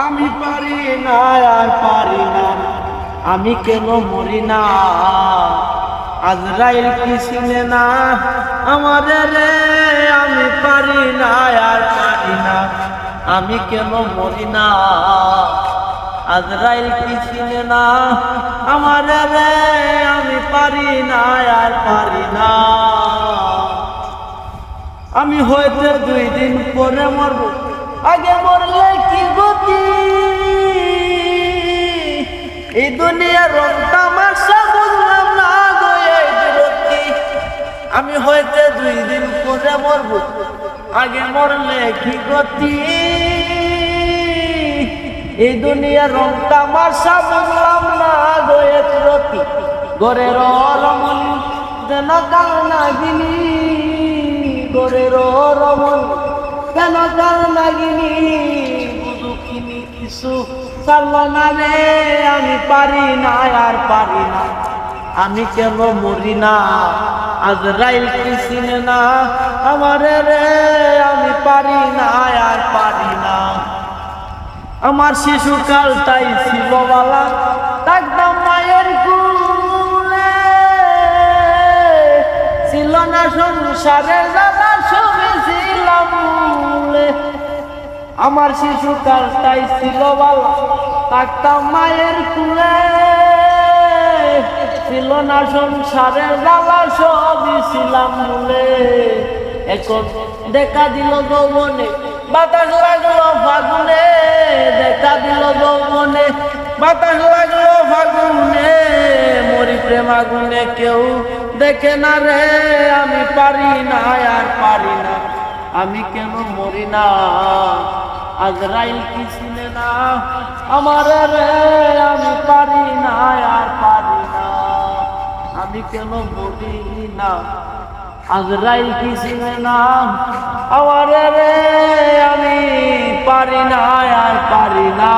আমি পারি না আর পারি না, আমি কেন মরি না? আজরাইল কি চিনে না আমারে রে? আমি পারি না আর পারি না, আমি কেন মরি না? আজরাইল কি চিনে না আমারে রে? আমি পারি না আর পারি না। আমি হয়তো 2 দিন পরে মরব, আগে মরলে কি গতি? এই দুনিয়ার রং তামাশা বুঝলাম না গো এই বিরতি। আমি হয়তো 2 দিন পরে মরব, আগে মরলে কি গতি? এই দুনিয়ার রং তামাশা বুঝলাম না গো এই বিরতি। ঘরের রমণী যেন কাল নাগিনী, ঘরের রমণী কেন কাল নাগিনী, বুঝুকিনি কিছু ছাড়ল না রে। আমি পারি না আর পারি না, আমি কেন মরি না? আজরাইল কি চিনে না আমারে রে? আমি পারি না আর পারি না। আমার শিশুকালটাই ছিল বালা, থাকতাম মায়ের কোলে, ছিল না সংসারের জ্বালা, সবে ছিলাম ভুলে। আমার শিশুকালটাই ছিল বালা, থাকতাম মায়ের কোলে, ছিল না সংসারের জ্বালা, সবই ছিলাম ভুলে। এখন দেখা দিল যৌবনে, বাতাস লাগলো ফাগুনে, দেখা দিল যৌবনে, বাতাস লাগলো ফাগুনে। মরি প্রেম আগুনে, কেউ দেখে না রে। আমি পারি না আর পারি না, আমি কেন মরি না? আজরাইল কি চিনে না আমারে রে? আমি পারি না আর পারি না, আমি কেন মরি না? আজরাইল কি চিনে না আমারে রে? আমি পারি না আর পারি না।